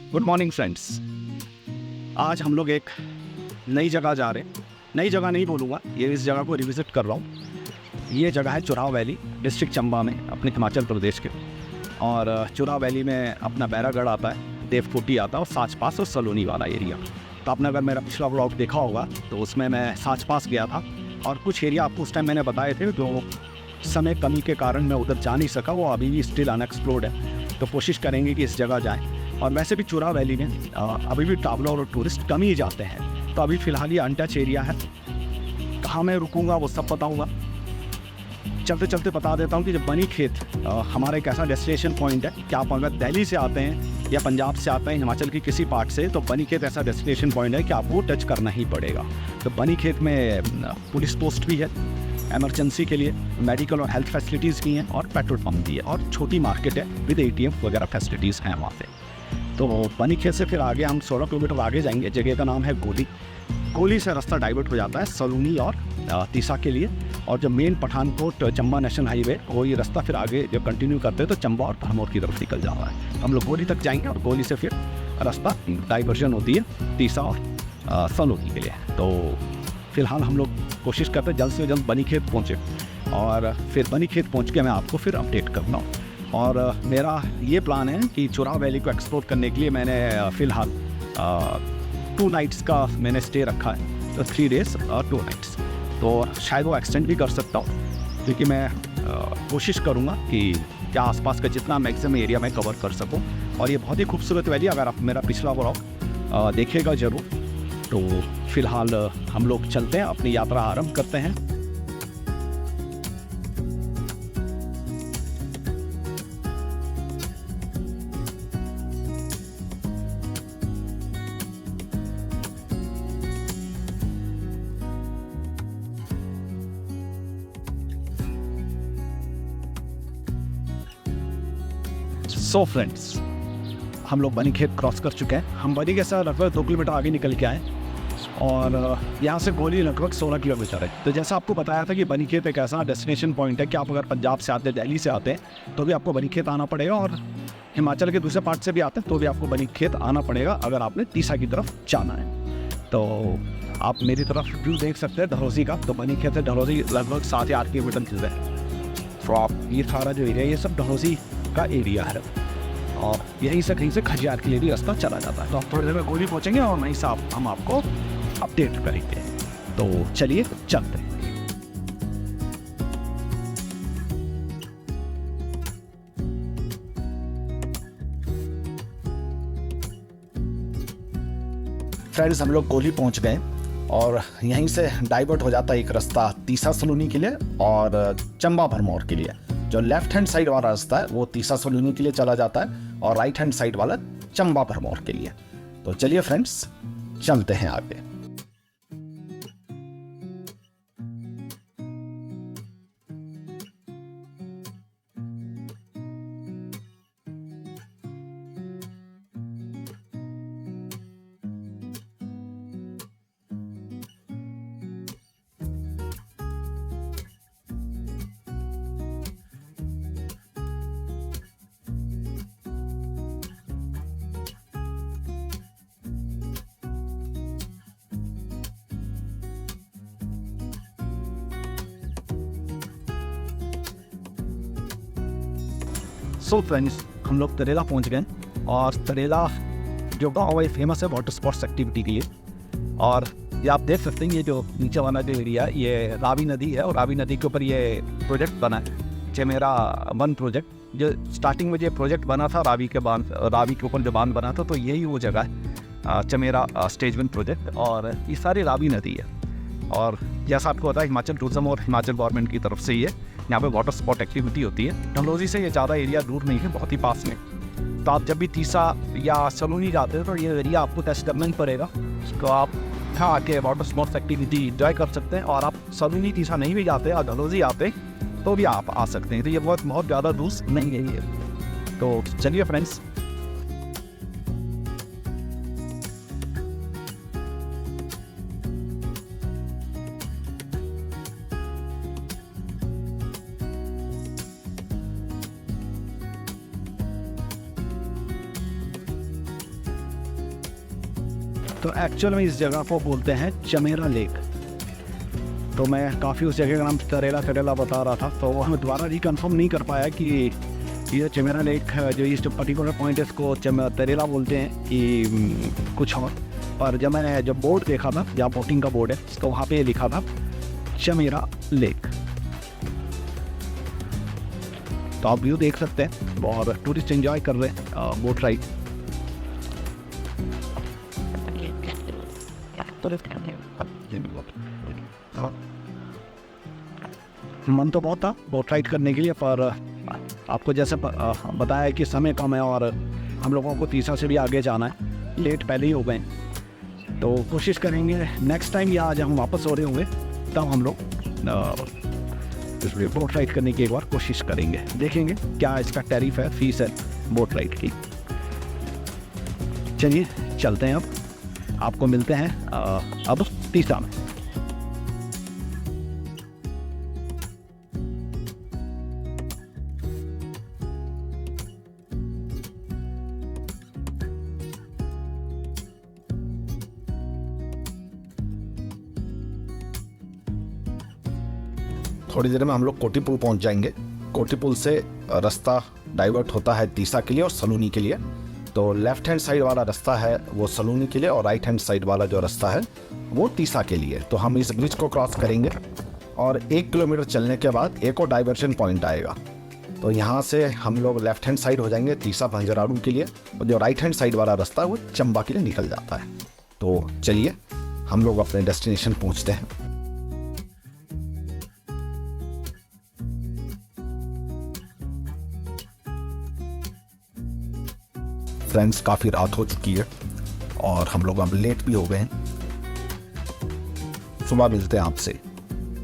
Good morning friends. आज हम लोग एक नई जगह जा रहे हैं। नई जगह नहीं बोलूँगा, ये इस जगह को रिविज़िट कर रहा हूँ। ये जगह है चुराव वैली, डिस्ट्रिक्ट चंबा में, अपने हिमाचल प्रदेश के। और चुराव वैली में अपना बैरागढ़ आता है, देवकोटी आता है और साच पास और सलोनी वाला एरिया। तो आपने अगर मेरा पिछला व्लॉग देखा होगा तो उसमें मैं साच पास गया था और कुछ एरिया आपको उस टाइम मैंने बताए थे जो समय कमी के कारण मैं उधर जा नहीं सका, वो अभी भी स्टिल अनएक्सप्लोर्ड है। तो कोशिश करेंगे कि इस जगह जाएँ। और वैसे भी चुराव वैली में अभी भी ट्रैवलर और टूरिस्ट कम ही जाते हैं। तो अभी फ़िलहाल ये अनटच एरिया है। कहाँ मैं रुकूंगा वो सब बताऊंगा। चलते चलते बता देता हूँ कि जब बनी खेत हमारा एक ऐसा डेस्टिनेशन पॉइंट है कि आप अगर दिल्ली से आते हैं या पंजाब से आते हैं, हिमाचल की किसी पार्ट से, तो बनी खेत ऐसा डेस्टिनेशन पॉइंट है कि आपको टच करना ही पड़ेगा। तो बनी खेत में पुलिस पोस्ट भी है एमरजेंसी के लिए, मेडिकल और हेल्थ फैसिलिटीज़ भी हैं और पेट्रोल पंप भी है और छोटी मार्केट है विद ATM वगैरह फैसिलिटीज़ हैं वहाँ पे। तो बनी खेत से फिर आगे हम 16 किलोमीटर आगे जाएंगे। जगह का नाम है गोली। गोली से रास्ता डाइवर्ट हो जाता है सलूनी और तीसा के लिए। और जब main Pathankot Chamba national highway वही रास्ता फिर आगे जब कंटिन्यू करते हैं तो चंबा और भरमौर की तरफ निकल जाता है। हम लोग गोली तक जाएंगे और गोली से फिर रास्ता डाइवर्जन होती है तीसा और सलूनी के लिए। तो फिलहाल हम लोग कोशिश करते हैं जल्द से जल्द बनी खेत पहुँचे और फिर बनी खेत पहुँच के मैं आपको फिर अपडेट करता हूँ। और मेरा ये प्लान है कि चुराव वैली को एक्सप्लोर करने के लिए मैंने फ़िलहाल 2 नाइट्स का मैंने स्टे रखा है। तो 3 डेज़ और 2 नाइट्स। तो शायद वो एक्सटेंड भी कर सकता हूँ, क्योंकि मैं कोशिश करूँगा कि क्या आसपास का जितना मैक्सिमम एरिया मैं कवर कर सकूँ। और ये बहुत ही खूबसूरत वैली, अगर आप मेरा पिछला व्लॉग देखिएगा ज़रूर। तो फ़िलहाल हम लोग चलते हैं, अपनी यात्रा आरंभ करते हैं। सो फ्रेंड्स, हम लोग बनी खेत क्रॉस कर चुके हैं। हम बनी के साथ लगभग 2 किलोमीटर आगे निकल के आए और यहाँ से गोली लगभग 16 किलोमीटर है। तो जैसा आपको बताया था कि बनी खेत एक ऐसा डेस्टिनेशन पॉइंट है कि आप अगर पंजाब से आते हैं, दिल्ली से आते हैं, तो भी आपको बनी खेत आना पड़ेगा। और हिमाचल के दूसरे पार्ट से भी आते हैं तो भी आपको बनी खेत आना पड़ेगा अगर आपने तीसा की तरफ जाना है। तो आप मेरी तरफ व्यू देख सकते हैं डलहौजी का। तो बनी खेत है डलहौजी लगभग 7 या 8 किलोमीटर की है। तो आप ये सारा जो एरिया, ये सब डलहौजी का एरिया है और यहीं से कहीं से खजियार के लिए भी रास्ता चला जाता है। तो आप थोड़ी देर में गोली पहुंचेंगे और वहीं से हम आपको अपडेट करेंगे। तो चलिए चलते हैं। फ्रेंड्स, हम लोग गोली पहुंच गए और यहीं से डाइवर्ट हो जाता है एक रास्ता तीसा सलूनी के लिए और चंबा भरमौर के लिए। जो लेफ्ट हैंड साइड वाला रास्ता है वो तीसा सलूनी के लिए चला जाता है और राइट हैंड साइड वाला चंबा भरमौर के लिए। तो चलिए फ्रेंड्स, चलते हैं आगे। सो फ्रेंड्स, हम लोग तरेला पहुंच गए और तरेला जो गाँव है फेमस है वाटर स्पोर्ट्स एक्टिविटी के लिए। और ये आप देख सकते हैं, ये जो नीचे वाला जो एरिया है ये रावी नदी है और रावी नदी के ऊपर ये प्रोजेक्ट बना है चमेरा 1 प्रोजेक्ट। जो स्टार्टिंग में ये प्रोजेक्ट बना था रावी के ऊपर जो बांध बना था, तो यही वो जगह है चमेरा स्टेज 1 प्रोजेक्ट। और ये सारी रावी नदी है और जैसा आपको पता है हिमाचल टूरिज्म और हिमाचल गवर्नमेंट की तरफ से ये यहाँ पे वाटर स्पोर्ट एक्टिविटी होती है। डलहौजी से ये ज़्यादा एरिया दूर नहीं है, बहुत ही पास में। तो आप जब भी तीसा या सलूनी जाते हो तो ये एरिया आपको टेस्ट करना ही पड़ेगा। तो आप यहाँ आके वाटर स्पोर्ट्स एक्टिविटी इंजॉय कर सकते हैं। और आप सलूनी तीसा नहीं भी जाते और डलहौजी आते तो भी आप आ सकते हैं। तो ये बहुत ज़्यादा दूर नहीं है ये। तो चलिए फ्रेंड्स, तो एक्चुअल में इस जगह को बोलते हैं चमेरा लेक। तो मैं काफ़ी उस जगह का नाम तरेला बता रहा था, तो हमें दोबारा रिकन्फर्म नहीं कर पाया कि ये चमेरा लेक जो इस पर्टिकुलर पॉइंट है इसको तरेला बोलते हैं कि कुछ और जब मैंने जब बोर्ड देखा था, जहाँ बोटिंग का बोर्ड है, तो वहाँ पे लिखा था चमेरा लेक। तो आप व्यू देख सकते हैं और टूरिस्ट एंजॉय कर रहे हैं बोट राइड। मन तो बहुत था बोट राइड करने के लिए, पर आपको जैसे बताया कि समय कम है और हम लोगों को तीसरा से भी आगे जाना है, लेट पहले ही हो गए, तो कोशिश करेंगे नेक्स्ट टाइम या जब हम वापस हो रहे होंगे तब हम लोग बोट राइड करने की एक बार कोशिश करेंगे। देखेंगे क्या इसका टैरिफ है, फीस है बोट राइड की। चलिए चलते हैं, अब आपको मिलते हैं अब तीसरा में। थोड़ी देर में हम लोग कोटी पुल पहुंच जाएंगे। कोटी पुल से रास्ता डाइवर्ट होता है तीसा के लिए और सलूनी के लिए। तो लेफ्ट हैंड साइड वाला रास्ता है वो सलूनी के लिए और राइट हैंड साइड वाला जो रास्ता है वो तीसा के लिए। तो हम इस ब्रिज को क्रॉस करेंगे और 1 किलोमीटर चलने के बाद एक और डाइवर्शन पॉइंट आएगा। तो यहाँ से हम लोग लेफ्ट हैंड साइड हो जाएंगे तीसा भंजराड़ू के लिए, और जो राइट हैंड साइड वाला रास्ता है वो चंबा के लिए निकल जाता है। तो चलिए हम लोग अपने डेस्टिनेशन पहुँचते हैं। फ्रेंड्स, काफ़ी रात हो चुकी है और हम लोग अब लेट भी हो गए हैं। सुबह मिलते हैं आपसे।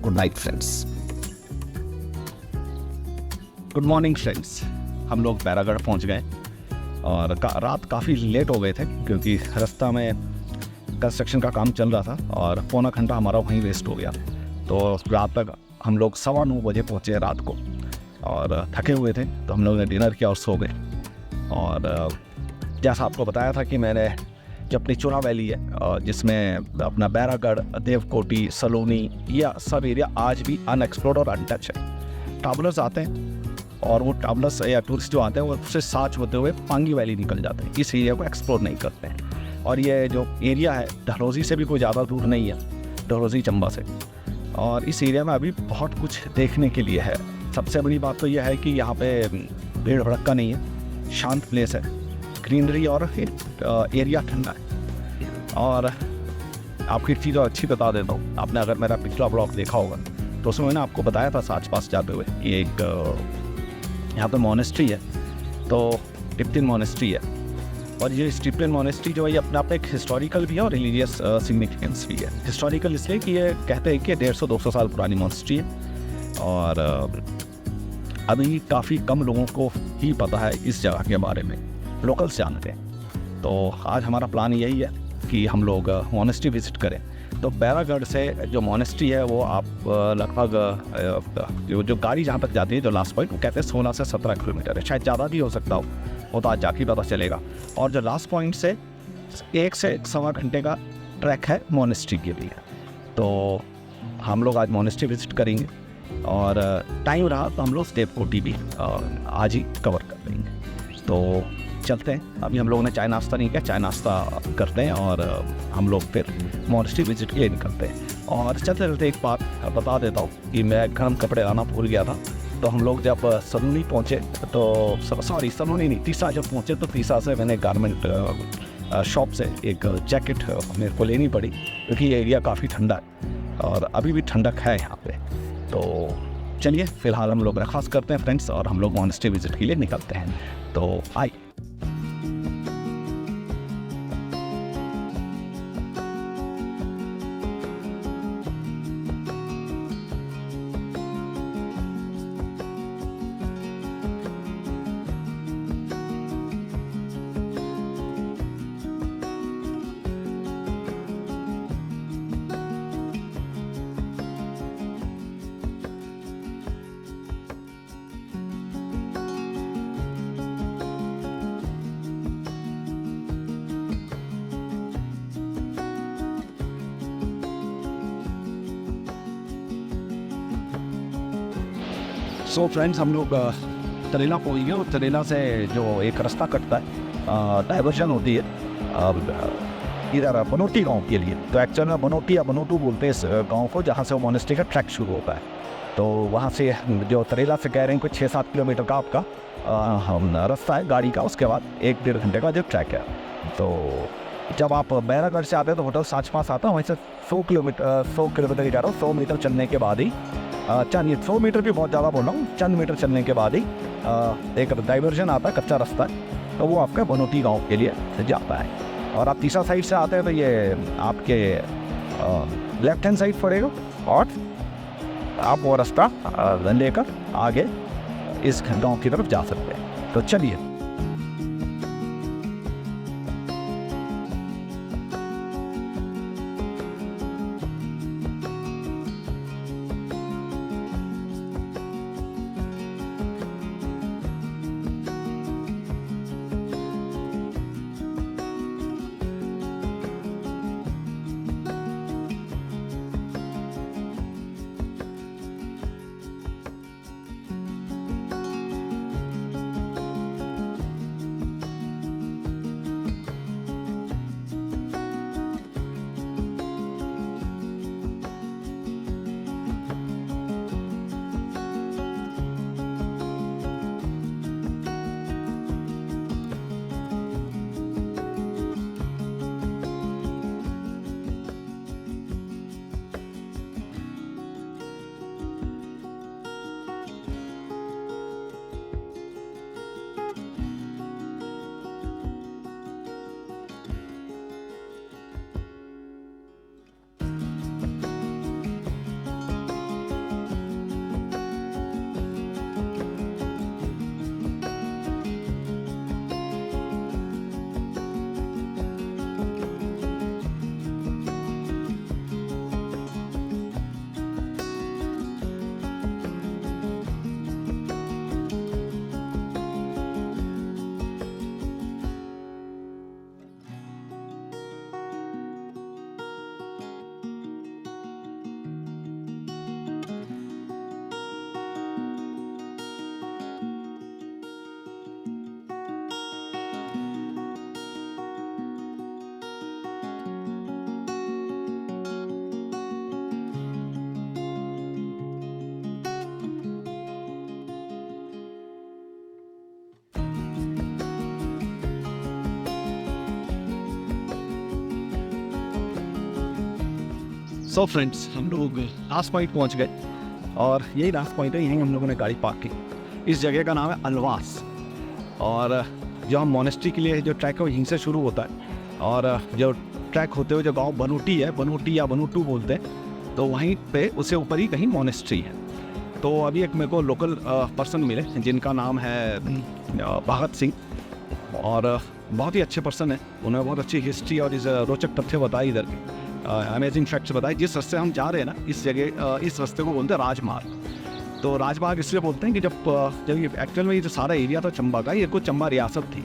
Good night friends. Good morning friends. हम लोग बैरागढ़ पहुंच गए और रात काफ़ी लेट हो गए थे क्योंकि रास्ता में कंस्ट्रक्शन का काम चल रहा था और पौना घंटा हमारा वहीं वेस्ट हो गया। तो रात तक हम लोग 9:15 बजे पहुँचे रात को और थके हुए थे, तो हम लोग ने डिनर किया और सो गए। और जैसा आपको बताया था कि मैंने जो अपनी चुरा वैली है जिसमें अपना बैरागढ़, देवकोटी, सलोनी, यह सब एरिया आज भी अनएक्सप्लोर्ड और अनटच है। ट्रैवलर्स आते हैं और वो ट्रैवलर्स या टूरिस्ट जो आते हैं वो उससे साच होते हुए पांगी वैली निकल जाते हैं, इस एरिया को एक्सप्लोर नहीं करते हैं। और ये जो एरिया है डलहौजी से भी कोई ज़्यादा दूर नहीं है, डलहौजी चंबा से। और इस एरिया में अभी बहुत कुछ देखने के लिए है। सबसे बड़ी बात तो यह है कि यहाँ पे भीड़ भड़क्का नहीं है, शांत प्लेस है, ग्रीनरी और एरिया ठंडा है। और आपकी चीज़ अच्छी बता देता हूँ, आपने अगर मेरा पिछला ब्लॉग देखा होगा तो उसमें मैंने आपको बताया था साच पास जाते हुए कि एक यहाँ पे मोनेस्ट्री है, तो टिप्टिन मोनेस्ट्री है। और ये टिप्टिन मोनेस्ट्री जो है ये अपने आप में एक हिस्टोरिकल भी है और रिलीजियस सिग्निफिकेंस भी है। हिस्टोरिकल इसलिए कि ये कहते हैं कि 150-200 साल पुरानी मोनेस्ट्री है और अभी काफ़ी कम लोगों को ही पता है इस जगह के बारे में, लोकल्स जानते हैं। तो आज हमारा प्लान यही है कि हम लोग मोनेस्ट्री विज़िट करें। तो बैरागढ़ से जो मोनेस्ट्री है वो आप लगभग जो गाड़ी जहाँ तक जाती है, जो लास्ट पॉइंट, वो कहते हैं 16 से 17 किलोमीटर है, शायद ज़्यादा भी हो सकता हो, वो तो आज जाके पता चलेगा। और जो लास्ट पॉइंट से 1 से 1.25 घंटे का ट्रैक है मोनेस्ट्री के लिए। तो हम लोग आज मोनेस्ट्री विज़िट करेंगे और टाइम रहा तो हम लोग देवकोटी भी आज ही कवर कर लेंगे। तो चलते हैं। अभी हम लोगों ने चाय नाश्ता नहीं किया, चाय नाश्ता करते हैं और हम लोग फिर मोनेस्ट्री विजिट के लिए निकलते हैं। और चलते चलते एक बात बता देता हूँ कि मैं गर्म कपड़े लाना भूल गया था। तो हम लोग जब सलूनी पहुँचे तो सलूनी नहीं, तीसा जब पहुँचे तो तीसा से मैंने गारमेंट शॉप से एक जैकेट मेरे को लेनी पड़ी क्योंकि ये एरिया काफ़ी ठंडा है और अभी भी ठंडक है यहाँ पे। तो चलिए फ़िलहाल हम लोग ब्रेकफास्ट करते हैं फ्रेंड्स और हम लोग मोनेस्ट्री विजिट के लिए निकलते हैं। तो आइए। सो फ्रेंड्स, हम लोग तरेला पहुँच गए और तरेला से जो एक रास्ता कटता है, डाइवर्जन होती है इधर बनोटी गांव के लिए। तो एक्चुअल में बनोटी या बनोटू बोलते हैं इस गांव को, जहां से वो मोनेस्ट्री का ट्रैक शुरू होता है। तो वहां से जो तरेला से कह रहे हैं कुछ 6-7 किलोमीटर का आपका रास्ता है गाड़ी का, उसके बाद 1-1.5 घंटे का जो ट्रैक है। तो जब आप बैरागढ़ से आते हैं तो होटल साच पास आता है, वहीं से 100 किलोमीटर ही जा रहा हूँ, 100 मीटर चलने के बाद ही चंद 100 मीटर भी बहुत ज़्यादा बोल रहा हूँ, चंद मीटर चलने के बाद ही एक डाइवर्जन आता है, कच्चा रास्ता है, तो वो आपका बनोटी गांव के लिए जाता है। और आप तीसरा साइड से आते हैं तो ये आपके लेफ्ट हैंड साइड पड़ेगा और आप वो रास्ता लेकर आगे इस गांव की तरफ जा सकते हैं। तो चलिए। सो फ्रेंड्स, हम लोग लास्ट पॉइंट पहुंच गए और यही लास्ट पॉइंट है, यहीं हम लोगों ने गाड़ी पार्क की। इस जगह का नाम है अलवास और जो हम मोनेस्ट्री के लिए जो ट्रैक है वो यहीं से शुरू होता है और जो ट्रैक होते हुए जो गांव बनोटी है, बनोटी या बनोटू बोलते हैं, तो वहीं पे उससे ऊपर ही कहीं मोनेस्ट्री है। तो अभी एक मेरे को लोकल पर्सन मिले जिनका नाम है भगत सिंह और बहुत ही अच्छे पर्सन है। उन्होंने बहुत अच्छी हिस्ट्री और इस रोचक तथ्य बताई, इधर अमेजिंग फैक्ट्स बताए। जिस रास्ते हम जा रहे हैं ना, इस जगह इस रास्ते को बोलते हैं राजमार्ग। तो राजमार्ग इसलिए बोलते हैं कि जब ये एक्चुअल में ये जो सारा एरिया था चंबा का, ये कुछ चंबा रियासत थी।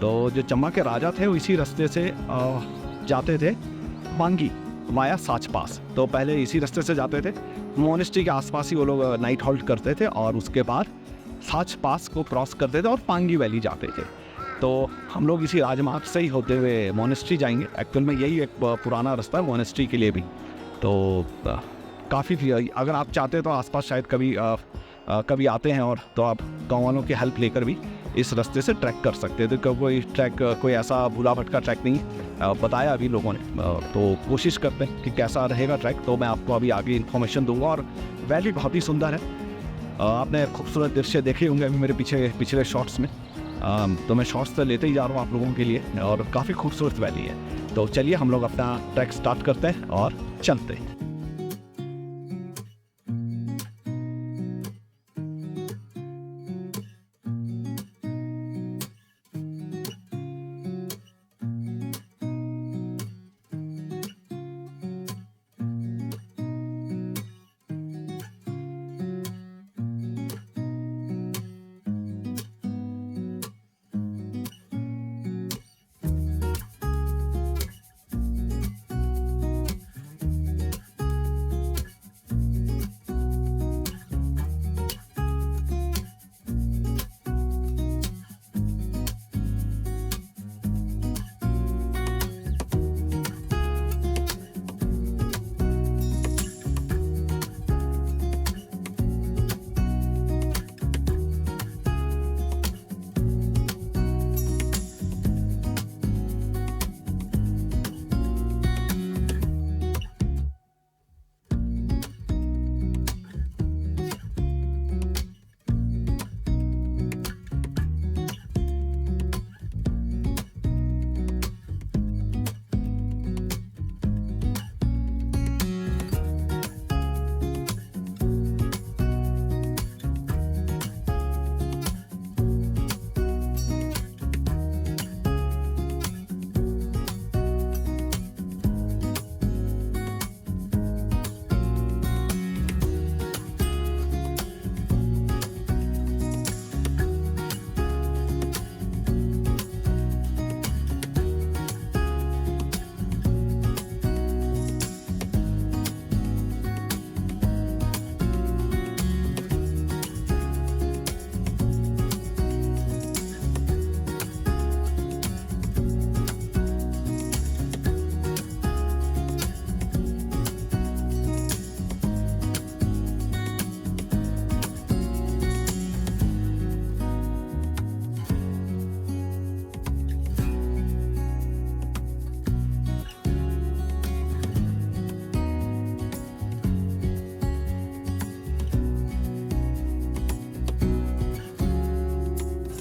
तो जो चंबा के राजा थे वो इसी रास्ते से जाते थे पांगी वाया साच पास। तो पहले इसी रास्ते से जाते थे, मोनेस्ट्री के आसपास ही वो लोग नाइट हॉल्ट करते थे और उसके बाद साच पास को क्रॉस करते थे और पांगी वैली जाते थे। तो हम लोग इसी राजमार्ग से ही होते हुए मोनेस्ट्री जाएंगे। एक्चुअल में यही एक पुराना रास्ता है मोनेस्ट्री के लिए भी। तो काफ़ी अगर आप चाहते हैं तो आसपास शायद कभी आते हैं और तो आप गाँव वालों की हेल्प लेकर भी इस रास्ते से ट्रैक कर सकते हैं। तो कोई ऐसा भूला भटका ट्रैक नहीं बताया अभी लोगों ने। तो कोशिश करते हैं कि कैसा रहेगा ट्रैक, तो मैं आपको अभी आगे इन्फॉर्मेशन दूंगा। और वैली बहुत ही सुंदर है, आपने खूबसूरत दृश्य देखे होंगे अभी मेरे पिछले शॉट्स में। तो मैं शॉर्ट्स तो लेते ही जा रहा हूँ आप लोगों के लिए और काफ़ी खूबसूरत वैली है। तो चलिए हम लोग अपना ट्रैक स्टार्ट करते हैं और चलते हैं।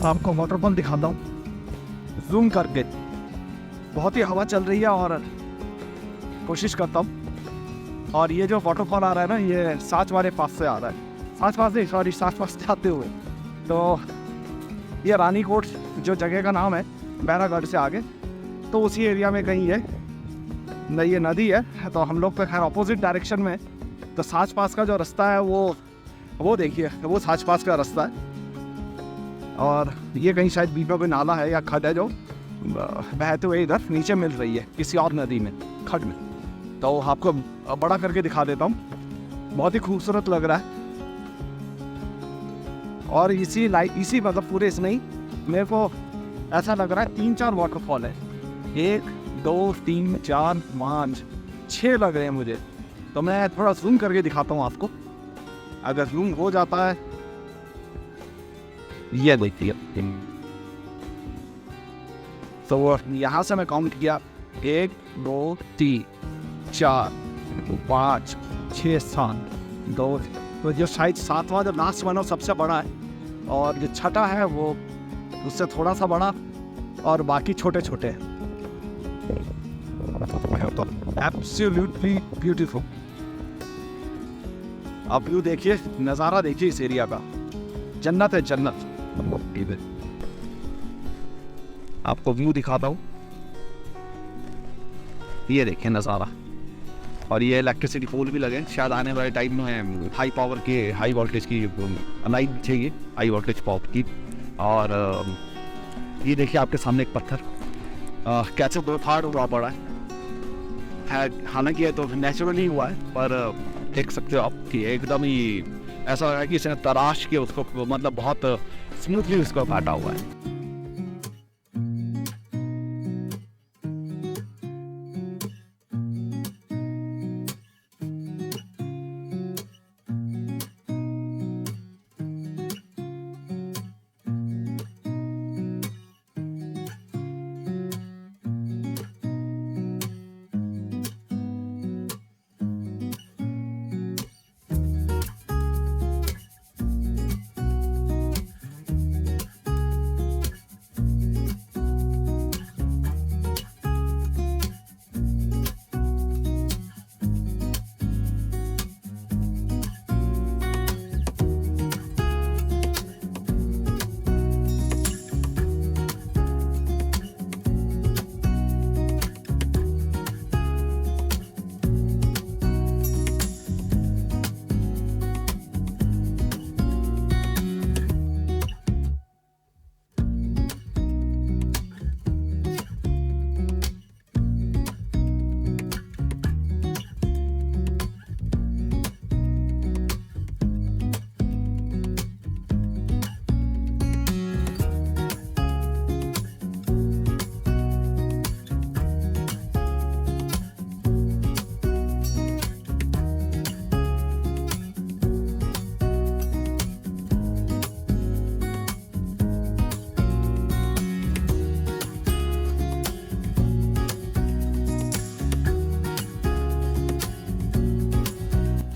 आपको वाटरफॉल दिखाता हूँ जूम करके। बहुत ही हवा चल रही है और कोशिश करता हूँ। और ये जो वाटरफॉल आ रहा है ना, ये साच वाले पास से आ रहा है, साच पास नहीं सॉरी साच पास से आते हुए। तो ये रानीकोट जो जगह का नाम है, बैरागढ़ से आगे, तो उसी एरिया में कहीं है ये नदी है। तो हम लोग तो खैर अपोजिट डायरेक्शन में, तो साच पास का जो रास्ता है वो देखिए, वो साच पास का रास्ता है। और ये कहीं शायद बीच में कोई नाला है या खड है जो बहते हुए इधर नीचे मिल रही है किसी और नदी में, खड में। तो आपको बड़ा करके दिखा देता हूँ, बहुत ही खूबसूरत लग रहा है। और इसी मतलब पूरे इसमें ही मेरे को ऐसा लग रहा है 3-4 वाटरफॉल है, 1 2 3 4 5 6 लग रहे हैं मुझे। तो मैं थोड़ा जूम करके दिखाता हूँ आपको, अगर जूम हो जाता है। ये देखिए, तो यहाँ से मैं काउंट किया 1 2 3 4 5 6 7 2, तो जो शायद 7वां जो लास्ट वन सबसे बड़ा है, और जो छठा है वो उससे थोड़ा सा बड़ा, और बाकी छोटे छोटे हैं। Absolutely beautiful. आप व्यू देखिए, नज़ारा देखिए इस एरिया का, जन्नत है जन्नत। आपको व्यू दिखाता हूँ, ये देखिए नज़ारा। और ये इलेक्ट्रिसिटी पोल भी लगे, शायद आने वाले टाइम में हाई पावर के हाई वोल्टेज की लाइन चाहिए, हाई वोल्टेज पावर की। और ये देखिए आपके सामने एक पत्थर कैसे 2 फाड़ हुआ पड़ा है। हालांकि ये तो नेचुरली हुआ है, पर देख सकते हो आप कि एकदम ही ऐसा है कि इसने तराश के उसको, मतलब बहुत स्मूथली उसको काटा हुआ है।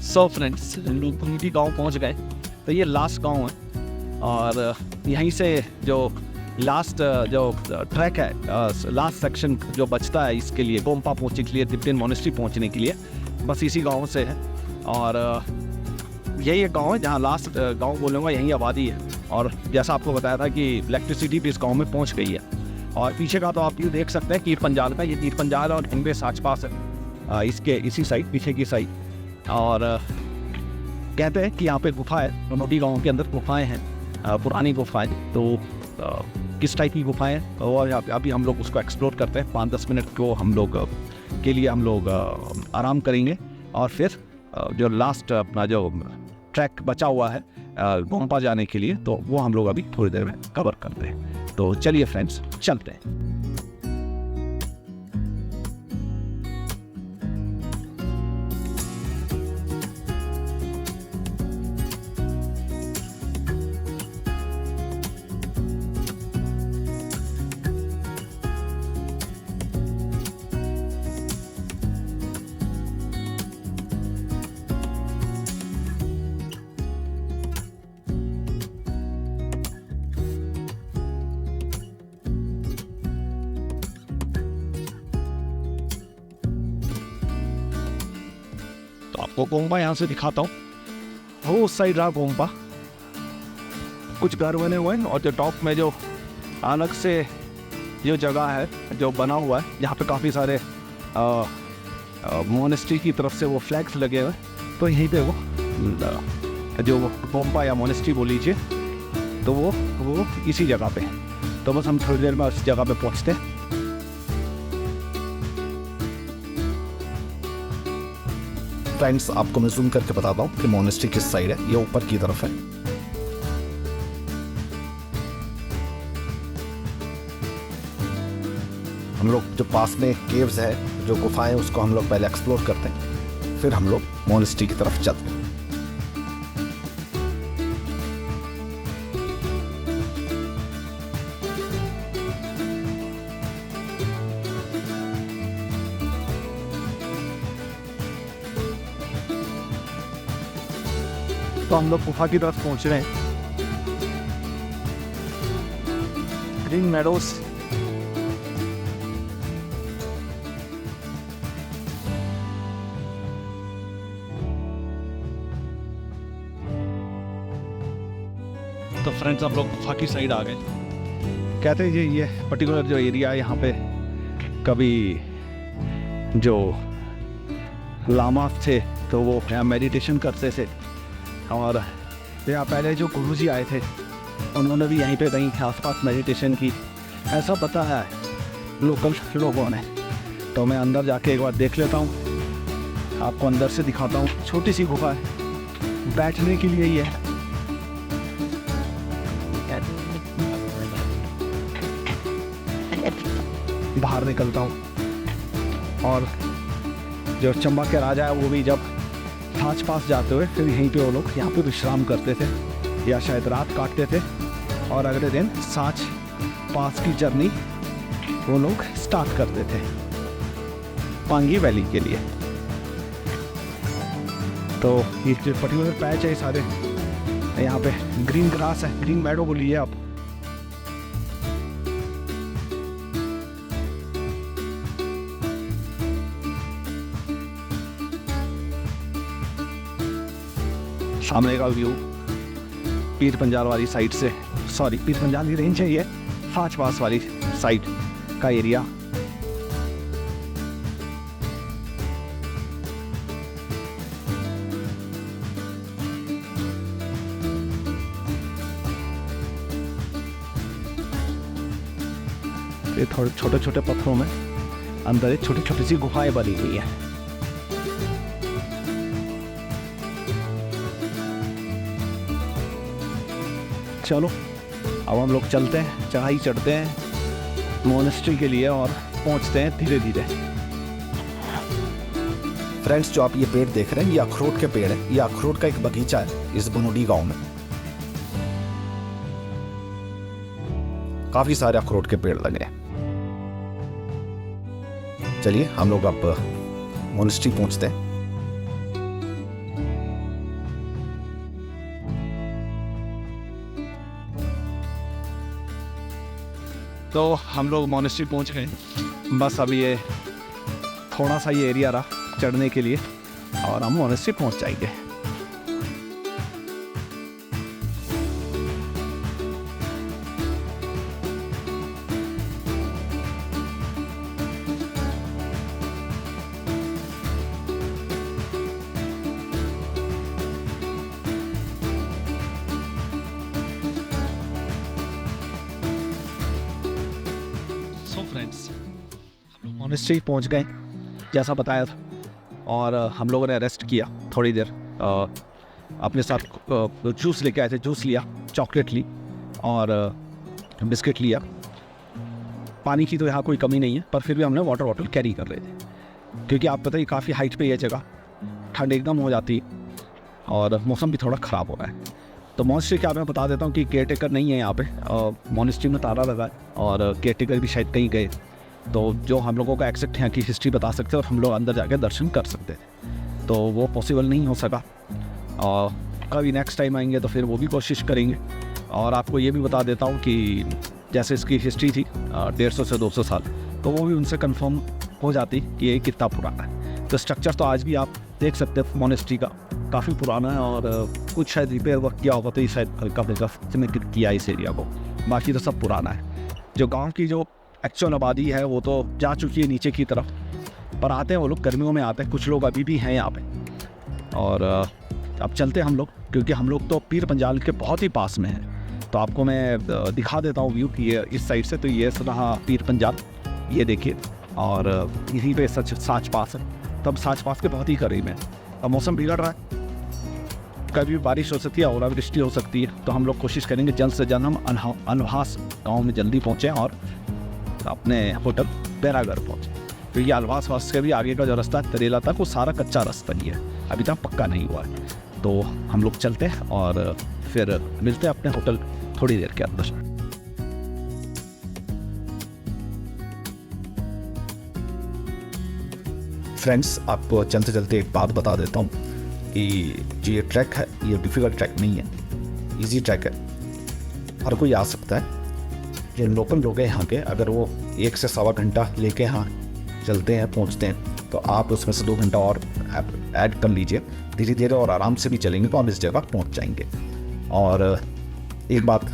सो फ्रेंड्स, लोग पुंगी गांव पहुंच गए। तो ये लास्ट गांव है, और यहीं से जो लास्ट जो ट्रैक है, लास्ट सेक्शन जो बचता है इसके लिए गोम्पा पहुंचने के लिए, तिब्बतियन मोनेस्ट्री पहुंचने के लिए, बस इसी गांव से है। और यही एक गांव है जहां लास्ट गांव बोलूँगा, यहीं आबादी है। और जैसा आपको बताया था कि इलेक्ट्रिसिटी भी इस गाँव में पहुँच गई है। और पीछे का तो आप ये देख सकते हैं कीर पंजाल का, ये कीर पंजाल और हिंबे साच पास है इसके इसी साइड, पीछे की साइड। और कहते हैं कि यहाँ पे गुफा है, रनोटी गांव के अंदर गुफाएं हैं, पुरानी गुफाएं। तो किस टाइप की गुफाएं हैं, और अभी हम लोग उसको एक्सप्लोर करते हैं। 5-10 मिनट को हम लोग के लिए हम लोग आराम करेंगे, और फिर जो लास्ट अपना जो ट्रैक बचा हुआ है गोम्पा जाने के लिए, तो वो हम लोग अभी थोड़ी देर में कवर करते हैं। तो चलिए फ्रेंड्स, चलते हैं। आपको गोम्पा यहाँ से दिखाता हूँ। वो उस साइड रहा गोम्पा, कुछ घर बने हुए हैं और जो टॉप में जो अलग से जो जगह है जो बना हुआ है, यहाँ पे काफ़ी सारे मोनेस्ट्री की तरफ से वो फ्लैग्स लगे हुए हैं। तो यहीं पे वो जो गोम्पा या मोनेस्ट्री बोल लीजिए, तो वो इसी जगह पे है। तो बस हम थोड़ी देर में उस जगह पे पहुँचते हैं। फ्रेंड्स, आपको मैं जूम करके बताता हूँ कि मोनेस्ट्री किस साइड है। ये ऊपर की तरफ है। हम लोग जो पास में केव्स है, जो गुफाएं, उसको हम लोग पहले एक्सप्लोर करते हैं, फिर हम लोग मोनेस्ट्री की तरफ चलते हैं। तो हम लोग गुफा की तरफ पहुंच रहे हैं। ग्रीन मेडोज, तो फ्रेंड्स हम लोग गुफा की साइड आ गए। कहते हैं ये पर्टिकुलर जो एरिया है, यहाँ पे कभी जो लामा थे तो वो यहाँ मेडिटेशन करते थे, और यहाँ पहले जो गुरुजी आए थे उन्होंने भी यहीं पे कहीं आसपास मेडिटेशन की, ऐसा पता है लोकल लोगों ने। तो मैं अंदर जाके एक बार देख लेता हूँ, आपको अंदर से दिखाता हूँ। छोटी सी गुफा है, बैठने के लिए ही है। बाहर निकलता हूँ, और जो चंबा के राजा है वो भी जब सांच पास जाते हुए फिर यहीं पे वो लोग यहाँ पे विश्राम करते थे या शायद रात काटते थे, और अगले दिन सांच पास की जर्नी वो लोग स्टार्ट करते थे पांगी वैली के लिए। तो ये जो पर्टिकुलर पैच है सारे, यहाँ पे ग्रीन ग्रास है, ग्रीन मैडो बोलिए आप। सामने का व्यू पीर पंजाल वाली साइड से, सॉरी पीर पंजाल की रेंज है ये, सांच पास वाली साइड का एरिया। ये थोड़े छोटे छोटे पत्थरों में अंदर एक छोटी छोटी सी गुफाएं बनी हुई है। चलो अब हम लोग चलते हैं, चढ़ाई चढ़ते हैं मोनेस्ट्री के लिए और पहुंचते हैं धीरे धीरे। फ्रेंड्स, जो आप ये पेड़ देख रहे हैं, ये अखरोट के पेड़ है। ये अखरोट का एक बगीचा है इस बनोडी गांव में। काफी सारे अखरोट के पेड़ लगे हैं। चलिए हम लोग अब मोनेस्ट्री पहुंचते हैं। तो हम लोग मोनेस्ट्री पहुंच गए। बस अभी ये थोड़ा सा ये एरिया रहा चढ़ने के लिए और हम मोनेस्ट्री पहुंच जाएंगे। फ्रेंड्स, हम लोग मोनेस्ट्री पहुंच गए जैसा बताया था, और हम लोगों ने रेस्ट किया थोड़ी देर। अपने साथ जूस लेके आए थे, जूस लिया, चॉकलेट ली और बिस्किट लिया। पानी की तो यहाँ कोई कमी नहीं है, पर फिर भी हमने वाटर बॉटल कैरी कर रहे थे, क्योंकि आप पता ही काफ़ी हाइट पे ये जगह, ठंड एकदम हो जाती है और मौसम भी थोड़ा ख़राब हो रहा है। तो मोनेस्ट्री क्या मैं बता देता हूँ कि केयर टेकर नहीं है यहाँ पे। मोनेस्ट्री में ताला लगा है और केयर टेकर भी शायद कहीं गए, तो जो हम लोगों का एक्सेप्ट यहाँ की हिस्ट्री बता सकते और हम लोग अंदर जाके दर्शन कर सकते थे, तो वो पॉसिबल नहीं हो सका। और कभी नेक्स्ट टाइम आएंगे तो फिर वो भी कोशिश करेंगे। और आपको ये भी बता देता हूँ कि जैसे इसकी हिस्ट्री थी 150 से 200 साल, तो वो भी उनसे कंफर्म हो जाती कि ये कितना पुराना है। तो स्ट्रक्चर तो आज भी आप देख सकते हैं मोनेस्ट्री का, काफ़ी पुराना है और कुछ शायद रिपेयर वर्क किया होगा तो ये शायद हल्का फुल्का सिमेंट किया इस एरिया को, बाकी तो सब पुराना है। जो गांव की जो एक्चुअल आबादी है वो तो जा चुकी है नीचे की तरफ, पर आते हैं वो लोग गर्मियों में आते हैं, कुछ लोग अभी भी हैं यहाँ पे। और अब चलते हैं हम लोग, क्योंकि हम लोग तो पीर पंजाल के बहुत ही पास में हैं। तो आपको मैं दिखा देता हूँ व्यू कि ये इस साइड से, तो ये रहा पीर पंजाल, ये देखिए, और यहीं पे साच पास है, तब साच पास के बहुत ही करीब है। अब मौसम बिगड़ रहा है, कभी बारिश हो सकती है, ओलावृष्टि हो सकती है, तो हम लोग कोशिश करेंगे जल्द से जल्द हम अनवास गांव में जल्दी पहुँचें और अपने होटल बैरागढ़ पहुँचें। तो ये अलवास वास के भी आगे का जो रास्ता है तरेला तक, वो सारा कच्चा रास्ता ही है, अभी तक पक्का नहीं हुआ है। तो हम लोग चलते हैं और फिर मिलते हैं अपने होटल थोड़ी देर के अंदर। फ्रेंड्स, आपको चलते चलते एक बात बता देता हूँ कि जो ये ट्रैक है ये डिफ़िकल्ट ट्रैक नहीं है, इजी ट्रैक है, हर कोई आ सकता है। जो लोकल लोग हैं यहाँ के, अगर वो 1 से सवा घंटा लेके यहाँ चलते हैं पहुँचते हैं, तो आप उसमें से 2 घंटा और ऐड कर लीजिए, धीरे धीरे और आराम से भी चलेंगे तो आप इस जगह पहुँच जाएंगे। और एक बात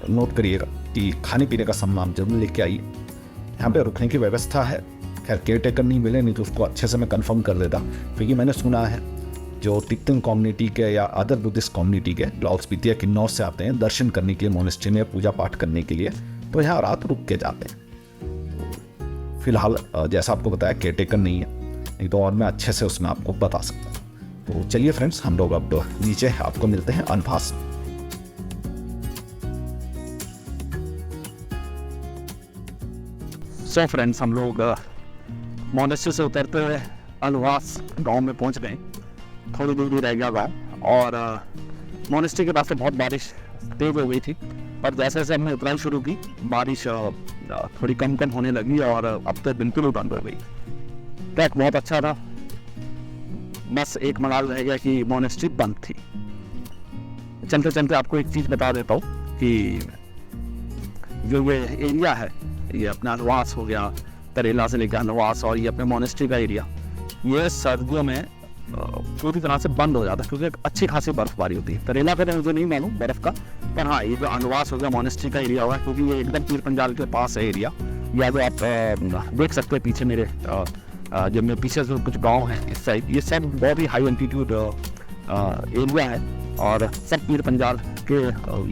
नोट करिएगा कि खाने पीने का सामान जरूर लेके आइए। यहाँ पे रुकने की व्यवस्था है, खैर केयर टेकर नहीं मिले, नहीं तो उसको अच्छे से मैं कंफर्म कर देता, क्योंकि मैंने सुना है जो तिक्तन कम्युनिटी के या अदर बुद्धिस्ट कम्युनिटी के लाहौल स्पीति या किन्नौर से आते हैं दर्शन करने के लिए, मोनेस्ट्री में पूजा पाठ करने के लिए, तो यहाँ रात रुक के जाते हैं। फिलहाल जैसा आपको बताया केयर टेकर नहीं है, नहीं तो और मैं अच्छे से उसमें आपको बता सकता हूँ। तो चलिए फ्रेंड्स, हम लोग अब नीचे आपको मिलते हैं अनफास। सो फ्रेंड्स, हम लोग मोनेस्ट्री से उतरते हुए अनवास गांव में पहुंच गए। थोड़ी दूर रह गया गांव, और मोनेस्ट्री के पास से बहुत बारिश तेज हो गई थी, पर जैसे जैसे हमने उतराई शुरू की बारिश थोड़ी कम होने लगी और अब तक बिल्कुल बंद हो गई। ट्रैक बहुत अच्छा था, बस एक मलाल रह गया कि मोनेस्ट्री बंद थी। चलते चलते आपको एक चीज़ बता देता हूँ कि जो ये एरिया है, ये अपना अनवास हो गया, तरेला से लेकर अनवास, और ये अपने मोनेस्ट्री का एरिया, ये सर्दियों में पूरी तरह से बंद हो जाता है, क्योंकि अच्छी खासी बर्फबारी होती है। तरेला का मुझे नहीं मालूम बर्फ़ का, पर हाँ ये जो अनवास हो गया मोनेस्ट्री का एरिया हुआ है, क्योंकि ये एकदम पीर पंजाल के पास है एरिया। या जो आप देख सकते हैं पीछे मेरे, जब मेरे पीछे जो कुछ गाँव हैं इस साइड, ये साइड बहुत ही हाई एल्टीट्यूड एरिया है, और सब पीर पंजाल के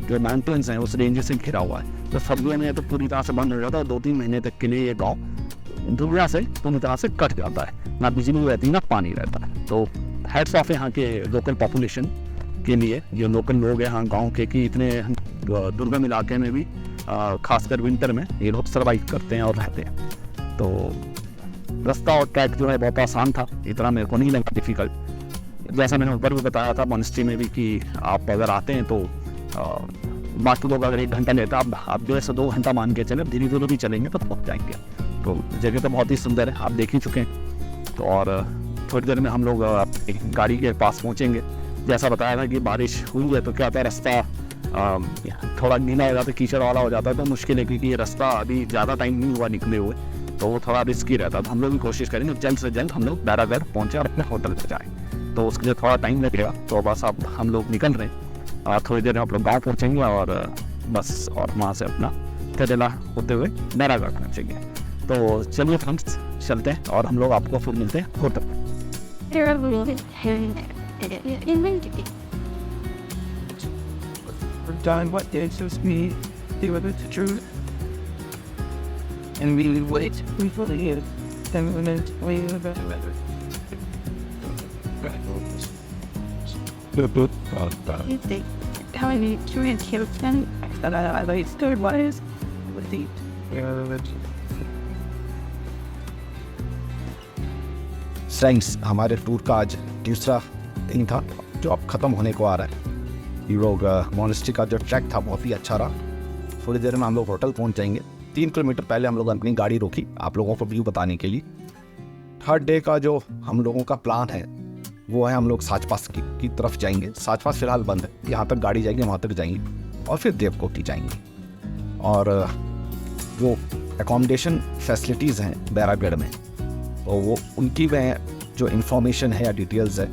जो माउंटेन्स हैं उस रेंज से घिरा हुआ है। तो सर्दियों में तो पूरी तरह से बंद हो जाता है, 2-3 महीने तक के लिए ये गाँव दुनिया से पूरी तरह से कट जाता है, ना बिजली रहती ना पानी रहता है। तो हेड्स ऑफ यहाँ के लोकल पॉपुलेशन के लिए, जो लोकल लोग हैं यहाँ गांव के, कि इतने दुर्गम इलाके में भी खासकर विंटर में ये लोग सर्वाइव करते हैं और रहते हैं। तो रास्ता और ट्रैक जो है बहुत आसान था, इतना मेरे को नहीं लगा डिफ़िकल्ट। जैसा मैंने ऊपर भी बताया था मोनेस्ट्री में भी कि आप अगर आते हैं तो बाकी लोग अगर 1 घंटा लेता है, आप 1.5 से 2 घंटा मान के चले, धीरे धीरे भी चलेंगे तो पहुँच जाएंगे। तो जगह तो बहुत ही सुंदर है, आप देख ही चुके हैं। तो और थोड़ी देर में हम लोग गाड़ी के पास पहुंचेंगे। जैसा बताया था कि बारिश हुई है तो क्या होता है, रास्ता थोड़ा गीला हो जाता है, कीचड़ वाला हो जाता है, तो मुश्किल है, क्योंकि ये रास्ता अभी ज़्यादा टाइम नहीं हुआ निकले हुए, तो वो थोड़ा रिस्की रहता है। तो हम लोग भी कोशिश करेंगे जल्द से जल्द हम लोग बैरागढ़ पहुँचे और अपने होटल पर जाएँ। तो उसके लिए थोड़ा टाइम लगेगा, तो बस अब हम लोग निकल रहे हैं और थोड़ी देर में आप लोग गाँव पहुँचेंगे और बस, और वहाँ से अपना तरेला होते हुए बैरागढ़ पहुँचेंगे। तो चलिए फ्रेंड्स, चलते हैं और हम लोग आपको फिर मिलते हैं hotel. Done what is supposed to be, do with the truth, and we wait. We fully is. 10 minutes. We about the weather. You think how I need to answer them? I like third one is with the friends, हमारे tour का आज तीसरा दिन था जो अब ख़त्म होने को आ रहा है। ये लोग मोनेस्ट्री का जो ट्रैक था बहुत ही अच्छा रहा। थोड़ी देर में हम लोग होटल पहुंच जाएंगे। 3 किलोमीटर पहले हम लोग अपनी गाड़ी रोकी आप लोगों को व्यू बताने के लिए। थर्ड डे का जो हम लोगों का प्लान है वो है हम लोग साच पास की तरफ जाएंगे। साच पास फिलहाल बंद है, यहाँ तक गाड़ी जाएगी, वहाँ तक जाएंगे और फिर देवकोटी जाएंगे। और जो एकोमोडेशन फैसिलिटीज़ हैं बैरागढ़ में, तो वो उनकी मैं जो इन्फॉर्मेशन है या डिटेल्स है,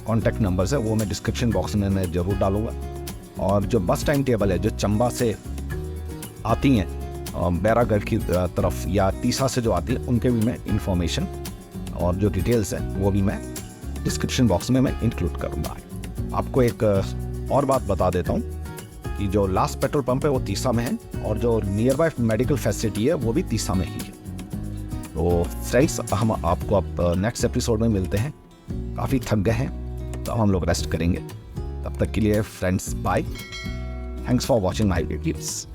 कॉन्टैक्ट नंबर्स है, वो मैं डिस्क्रिप्शन बॉक्स में मैं ज़रूर डालूँगा। और जो बस टाइम टेबल है जो चंबा से आती हैं बैरागढ़ की तरफ या तीसा से जो आती है, उनके भी मैं इंफॉर्मेशन और जो डिटेल्स है वो भी मैं डिस्क्रिप्शन बॉक्स में मैं इंक्लूड करूँगा। आपको एक और बात बता देता हूँ कि जो लास्ट पेट्रोल पंप है वो तीसा में है और जो नियर बाय मेडिकल फैसिलिटी है वो भी तीसा में ही है। तो फ्रेंड्स, हम आपको अब नेक्स्ट एपिसोड में मिलते हैं। काफ़ी थक गए हैं तो हम लोग रेस्ट करेंगे। तब तक के लिए friends, bye. Thanks for watching my videos.